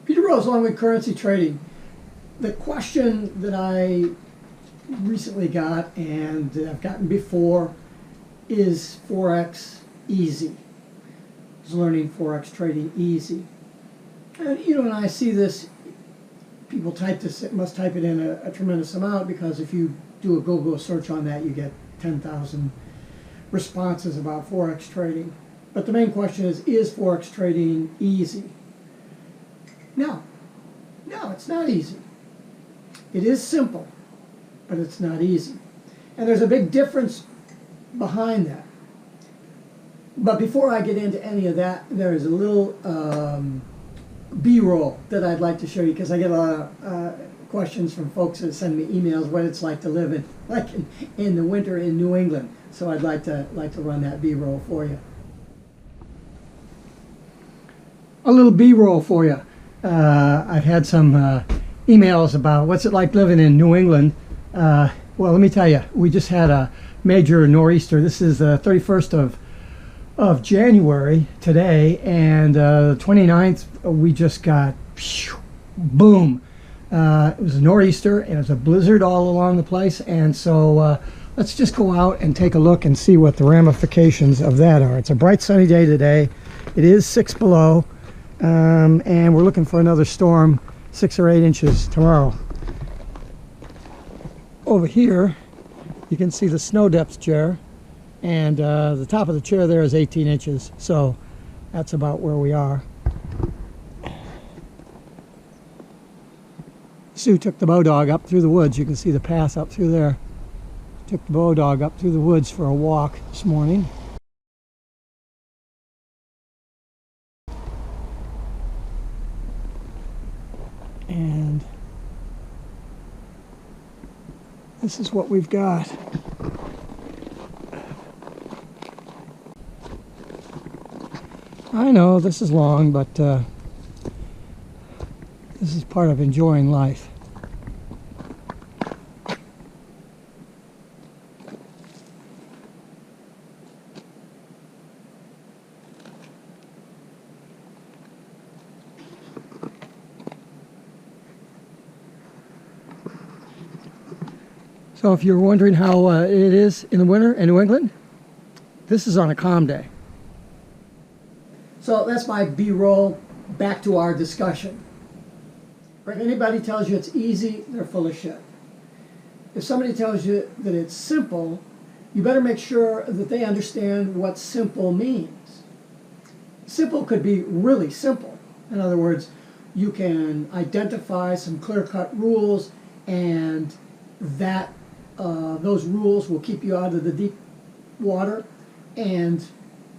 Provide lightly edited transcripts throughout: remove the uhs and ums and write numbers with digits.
Peter Rose, Longwood Currency Trading. The question that I recently got, and I've gotten before, is Forex easy? Is learning Forex trading easy? And when I see this, people must type it in a tremendous amount, because if you do a Google search on that, you get 10,000 responses about Forex trading. But the main question is Forex trading easy? No, it's not easy. It is simple, but it's not easy. And there's a big difference behind that. But before I get into any of that, there is a little B-roll that I'd like to show you, because I get a lot of questions from folks that send me emails what it's like to live in the winter in New England. So I'd like to run that B-roll for you. A little B-roll for you. I've had some emails about what's it like living in New England. Well, let me tell you, we just had a major nor'easter. This is the 31st of January today, and the 29th we just got boom. It was a nor'easter and it was a blizzard all along the place, and so let's just go out and take a look and see what the ramifications of that are. It's a bright sunny day today. It is 6 below, and we're looking for another storm, 6 or 8 inches tomorrow. Over here you can see the snow depth chair, and the top of the chair there is 18 inches, so that's about where we are. Sue took the bow dog up through the woods. You can see the path up through there. Took the bow dog up through the woods for a walk this morning. And this is what we've got. I know this is long, but this is part of enjoying life. So if you're wondering how it is in the winter in New England, this is on a calm day. So that's my B-roll. Back to our discussion. If anybody tells you it's easy, they're full of shit. If somebody tells you that it's simple, you better make sure that they understand what simple means. Simple could be really simple. In other words, you can identify some clear-cut rules, and that those rules will keep you out of the deep water and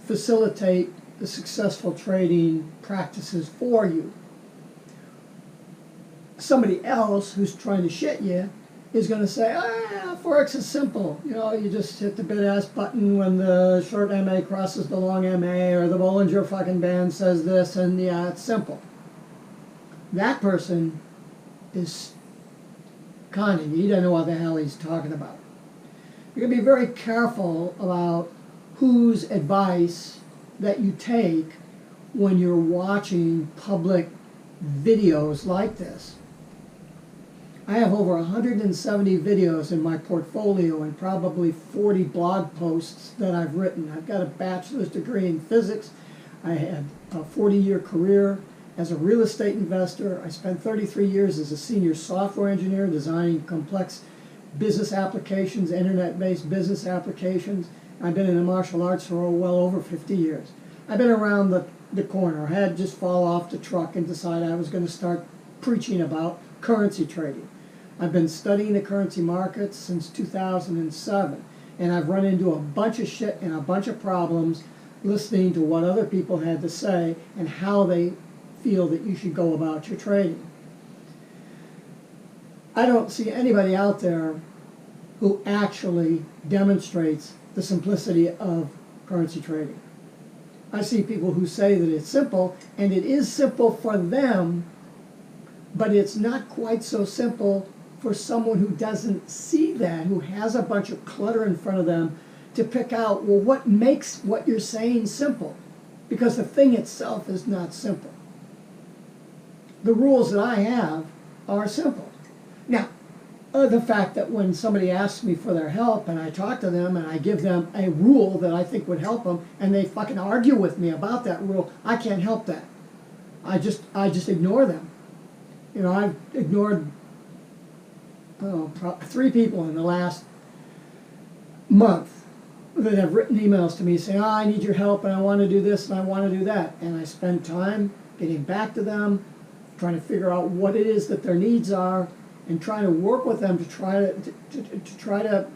facilitate the successful trading practices for you. Somebody else who's trying to shit you is going to say, Forex is simple. You just hit the bid-ask button when the short MA crosses the long MA, or the Bollinger fucking Band says this, and yeah, it's simple. That person is conning you. He doesn't know what the hell he's talking about. You're going to be very careful about whose advice that you take when you're watching public videos like this. I have over 170 videos in my portfolio and probably 40 blog posts that I've written. I've got a bachelor's degree in physics. I had a 40-year career as a real estate investor. I spent 33 years as a senior software engineer designing complex business applications, internet-based business applications. I've been in the martial arts for well over 50 years. I've been around the corner. I had just fall off the truck and decide I was going to start preaching about currency trading. I've been studying the currency markets since 2007, and I've run into a bunch of shit and a bunch of problems listening to what other people had to say and how they feel that you should go about your trading. I don't see anybody out there who actually demonstrates the simplicity of currency trading. I see people who say that it's simple, and it is simple for them, but it's not quite so simple for someone who doesn't see that, who has a bunch of clutter in front of them to pick out, well, what makes what you're saying simple? Because the thing itself is not simple. the rules that I have are simple. Now, the fact that when somebody asks me for their help and I talk to them and I give them a rule that I think would help them and they fucking argue with me about that rule, I can't help that. I just ignore them. You know, I've ignored 3 people in the last month that have written emails to me saying, I need your help and I want to do this and I want to do that. And I spend time getting back to them, trying to figure out what it is that their needs are, and trying to work with them to try to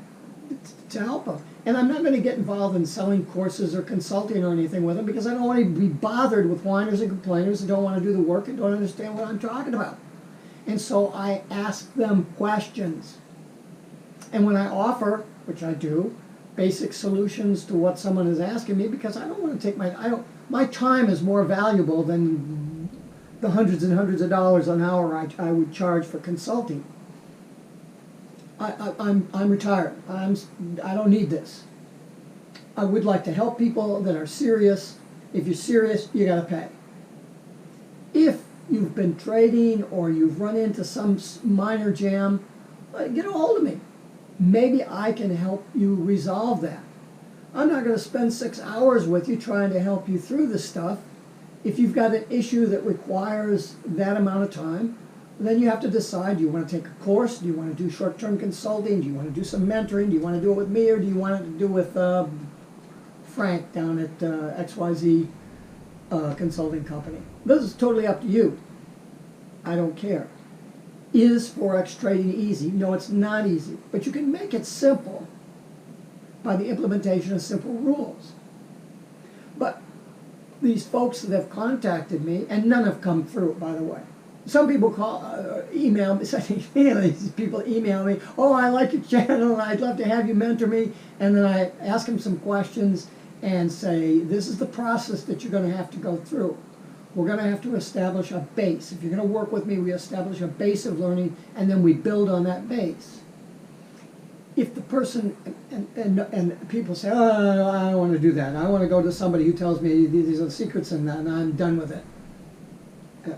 help them. And I'm not going to get involved in selling courses or consulting or anything with them because I don't want to be bothered with whiners and complainers who don't want to do the work and don't understand what I'm talking about. And so I ask them questions. And when I offer, which I do, basic solutions to what someone is asking me, because I don't want to take my time is more valuable than the hundreds and hundreds of dollars an hour I would charge for consulting. I'm retired. I don't need this. I would like to help people that are serious. If you're serious, you got to pay. If you've been trading or you've run into some minor jam, get a hold of me. Maybe I can help you resolve that. I'm not going to spend 6 hours with you trying to help you through this stuff. If you've got an issue that requires that amount of time, then you have to decide, do you want to take a course? Do you want to do short-term consulting? Do you want to do some mentoring? Do you want to do it with me, or do you want to do it with Frank down at XYZ Consulting Company? This is totally up to you. I don't care. Is Forex trading easy? No, it's not easy. But you can make it simple by the implementation of simple rules. But these folks that have contacted me, and none have come through, by the way. Some people email me, these people email me, oh, I like your channel, I'd love to have you mentor me. And then I ask them some questions and say, this is the process that you're going to have to go through. We're going to have to establish a base. If you're going to work with me, we establish a base of learning, and then we build on that base. If the person, and people say, oh, I don't want to do that. I want to go to somebody who tells me these are the secrets and that, and I'm done with it.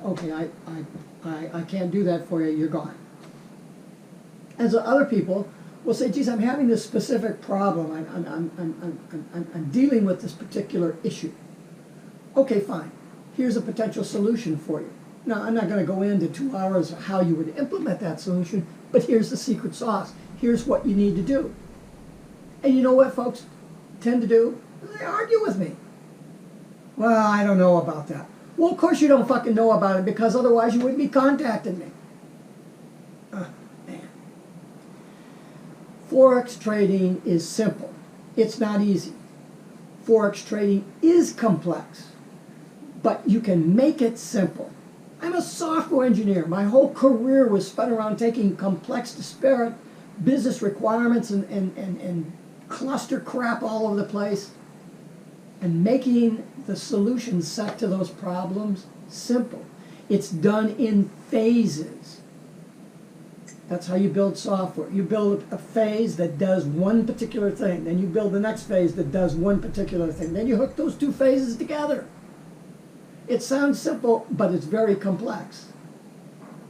Okay, I can't do that for you. You're gone. And so other people will say, geez, I'm having this specific problem. I'm dealing with this particular issue. Okay, fine. Here's a potential solution for you. Now, I'm not going to go into 2 hours of how you would implement that solution, but here's the secret sauce. Here's what you need to do. And you know what folks tend to do? They argue with me. Well, I don't know about that. Well, of course you don't fucking know about it, because otherwise you wouldn't be contacting me. Man. Forex trading is simple. It's not easy. Forex trading is complex, but you can make it simple. I'm a software engineer. My whole career was spent around taking complex, disparate business requirements and cluster crap all over the place and making the solution set to those problems simple. It's done in phases. That's how you build software. You build a phase that does one particular thing. Then you build the next phase that does one particular thing. Then you hook those two phases together. It sounds simple, but it's very complex.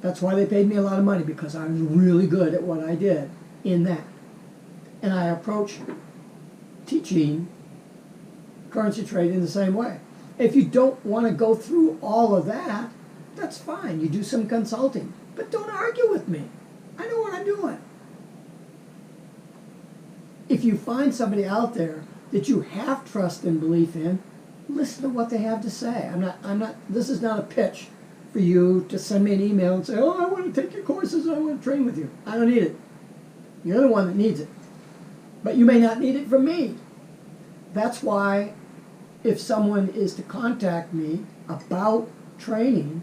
That's why they paid me a lot of money, because I was really good at what I did in that. And I approach teaching currency trading the same way. If you don't want to go through all of that, that's fine. You do some consulting. But don't argue with me. I know what I'm doing. If you find somebody out there that you have trust and belief in, listen to what they have to say. This is not a pitch for you to send me an email and say, oh, I want to take your courses, I want to train with you. I don't need it. You're the one that needs it. But you may not need it from me. That's why if someone is to contact me about training,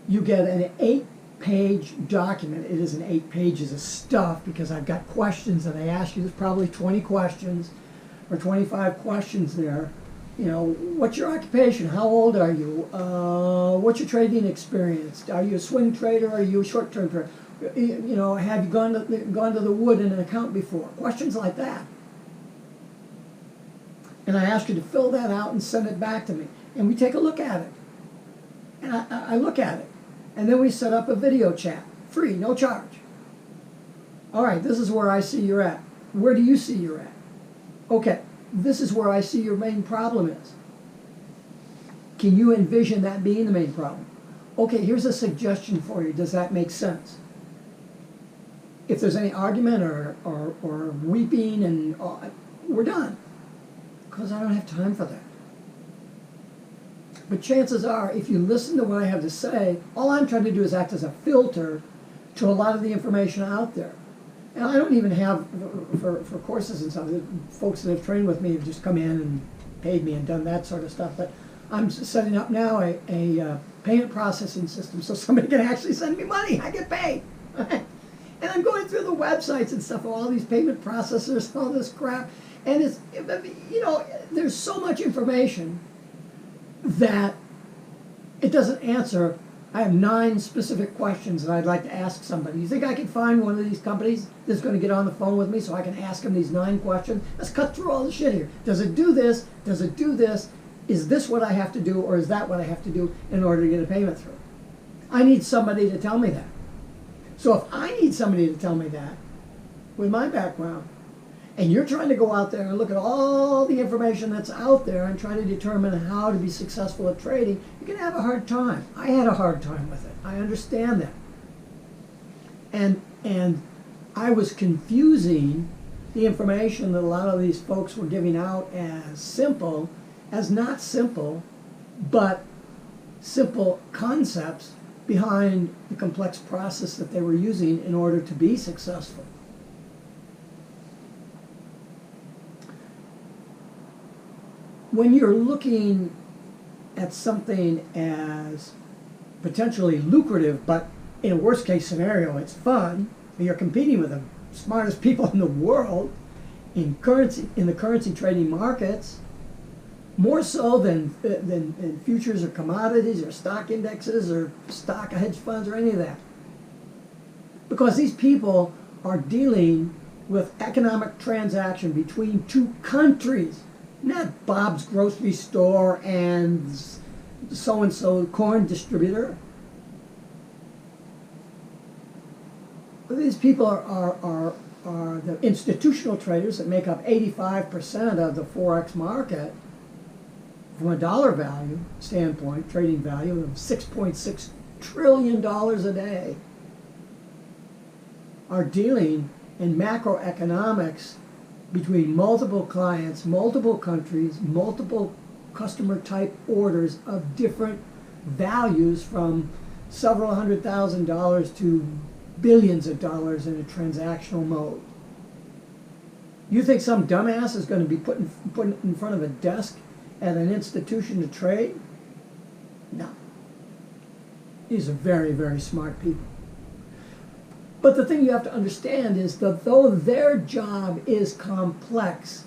you get an 8-page document. It isn't 8 pages of stuff, because I've got questions that I ask you. There's probably 20 questions or 25 questions there. You know, what's your occupation? How old are you? What's your trading experience? Are you a swing trader? Or are you a short-term trader? You know, have you gone to the wood in an account before? Questions like that. And I ask you to fill that out and send it back to me. And we take a look at it. And I look at it. And then we set up a video chat, free, no charge. All right, this is where I see you're at. Where do you see you're at? Okay, this is where I see your main problem is. Can you envision that being the main problem? Okay, here's a suggestion for you. Does that make sense? If there's any argument or weeping, and we're done. Because I don't have time for that. But chances are, if you listen to what I have to say, all I'm trying to do is act as a filter to a lot of the information out there. And I don't even have, for courses and stuff, folks that have trained with me have just come in and paid me and done that sort of stuff. But I'm setting up now a payment processing system so somebody can actually send me money. I get paid. And I'm going through the websites and stuff of all these payment processors, all this crap. And it's, you know, there's so much information that it doesn't answer. I have 9 specific questions that I'd like to ask somebody. You think I can find one of these companies that's going to get on the phone with me so I can ask them these 9 questions? Let's cut through all the shit here. Does it do this? Does it do this? Is this what I have to do, or is that what I have to do in order to get a payment through? I need somebody to tell me that. So if I need somebody to tell me that, with my background, and you're trying to go out there and look at all the information that's out there and try to determine how to be successful at trading, you're going to have a hard time. I had a hard time with it. I understand that. And I was confusing the information that a lot of these folks were giving out as simple, as not simple, but simple concepts behind the complex process that they were using in order to be successful. When you're looking at something as potentially lucrative, but in a worst case scenario, it's fun, you're competing with the smartest people in the world in the currency trading markets, more so than futures or commodities or stock indexes or stock hedge funds or any of that. Because these people are dealing with economic transaction between 2 countries. Not Bob's grocery store and so-and-so corn distributor. These people are the institutional traders that make up 85% of the Forex market from a dollar value standpoint, trading value of $6.6 trillion a day, are dealing in macroeconomics between multiple clients, multiple countries, multiple customer type orders of different values from several $100,000 to billions of dollars in a transactional mode. You think some dumbass is going to be put in front of a desk at an institution to trade? No. These are very, very smart people. But the thing you have to understand is that though their job is complex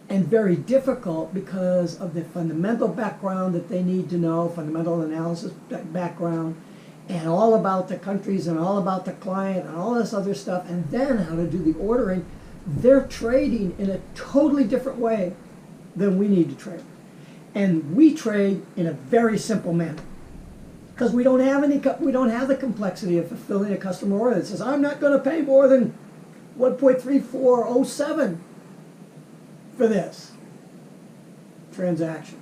and very difficult because of the fundamental background that they need to know, fundamental analysis background, and all about the countries and all about the client and all this other stuff, and then how to do the ordering, they're trading in a totally different way than we need to trade. And we trade in a very simple manner. Because we don't have the complexity of fulfilling a customer order that says, I'm not going to pay more than 1.3407 for this transaction.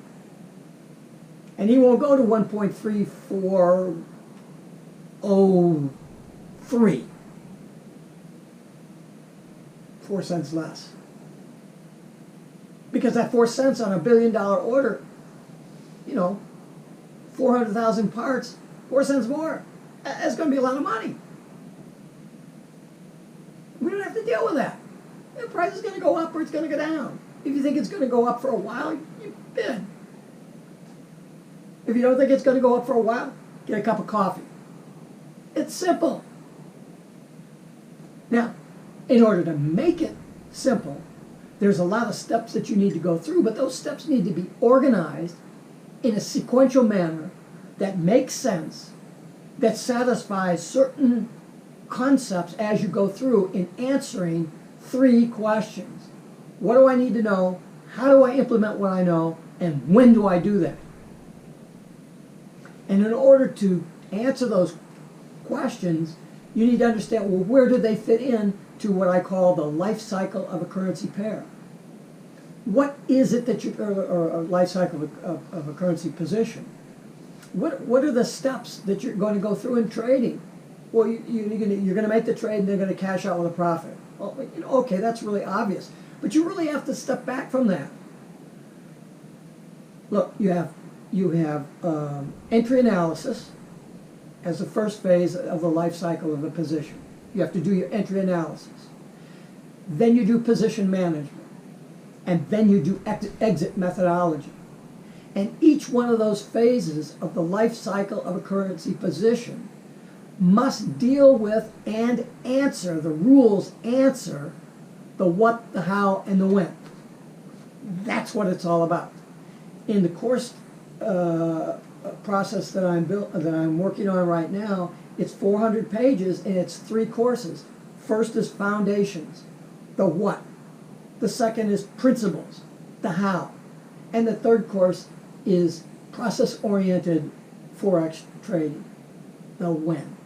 And he won't go to 1.3403. 4 cents less. Because that 4 cents on a $1 billion order, you know, 400,000 parts, 4 cents more. That's going to be a lot of money. We don't have to deal with that. The price is going to go up or it's going to go down. If you think it's going to go up for a while, you bid. If you don't think it's going to go up for a while, get a cup of coffee. It's simple. Now, in order to make it simple, there's a lot of steps that you need to go through, but those steps need to be organized in a sequential manner that makes sense, that satisfies certain concepts as you go through in answering 3 questions. What do I need to know? How do I implement what I know? And when do I do that? And in order to answer those questions, you need to understand, well, where do they fit in to what I call the life cycle of a currency pair? What is it that you, or a life cycle of a currency position? What are the steps that you're going to go through in trading? Well, you're going to make the trade and they're going to cash out with a profit. Well, okay, that's really obvious. But you really have to step back from that. Look, you have entry analysis as the first phase of the life cycle of a position. You have to do your entry analysis. Then you do position management. And then you do exit methodology. And each one of those phases of the life cycle of a currency position must deal with and answer, the rules answer the what, the how, and the when. That's what it's all about. In the course process that I'm working on right now, it's 400 pages and it's 3 courses. First is foundations, the what. The second is principles, the how. And the third course is process-oriented Forex trading, the when.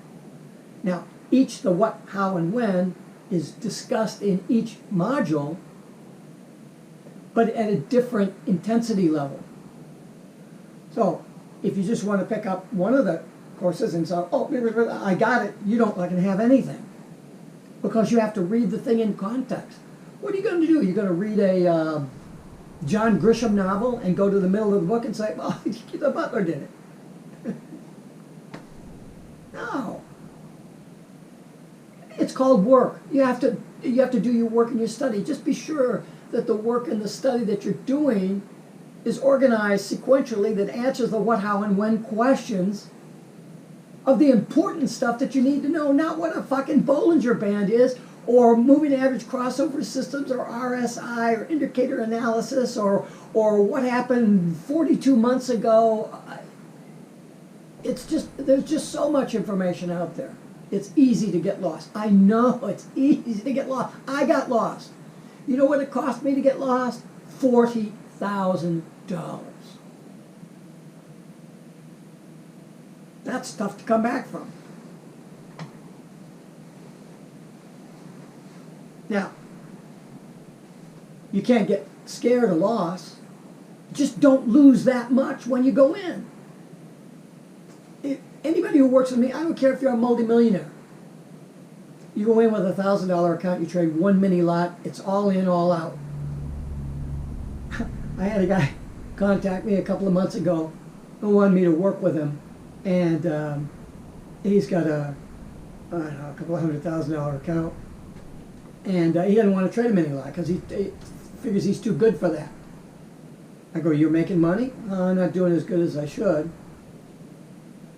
Now, each the what, how, and when is discussed in each module, but at a different intensity level. So, if you just want to pick up one of the courses and say, oh, I got it, you don't like to have anything. Because you have to read the thing in context. What are you going to do? You're going to read a John Grisham novel and go to the middle of the book and say, well, the butler did it. No. It's called work. You have to do your work and your study. Just be sure that the work and the study that you're doing is organized sequentially, that answers the what, how, and when questions of the important stuff that you need to know, not what a fucking Bollinger Band is, or moving average crossover systems, or RSI, or indicator analysis, or what happened 42 months ago. It's just, there's just so much information out there. It's easy to get lost. I know it's easy to get lost. I got lost. You know what it cost me to get lost? $40,000. That's tough to come back from. Now, you can't get scared or lost. Just don't lose that much when you go in. Anybody who works with me, I don't care if you're a multimillionaire. You go in with a $1,000 account, you trade one mini lot, it's all in, all out. I had a guy contact me a couple of months ago who wanted me to work with him, and he's got a couple of $100,000 account, and he doesn't want to trade a mini lot because he figures he's too good for that. I go, you're making money? I'm not doing as good as I should.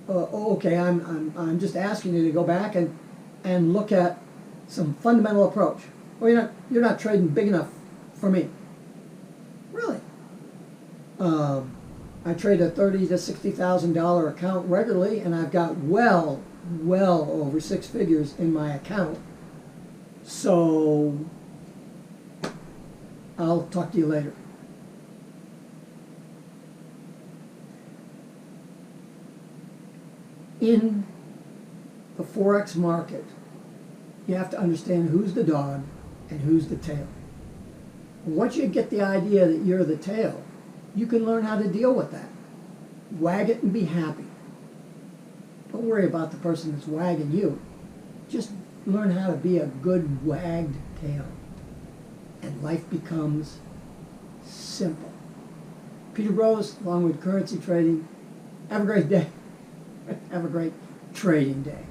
Okay, I'm just asking you to go back and look at some fundamental approach. Well, you're not trading big enough for me. Really? I trade a $30,000 to $60,000 account regularly, and I've got well over 6 figures in my account. So I'll talk to you later. In the Forex market, you have to understand who's the dog and who's the tail. Once you get the idea that you're the tail, you can learn how to deal with that. Wag it and be happy. Don't worry about the person that's wagging you. Just learn how to be a good wagged tail. And life becomes simple. Peter Rose, Longwood Currency Trading. Have a great day. Have a great trading day.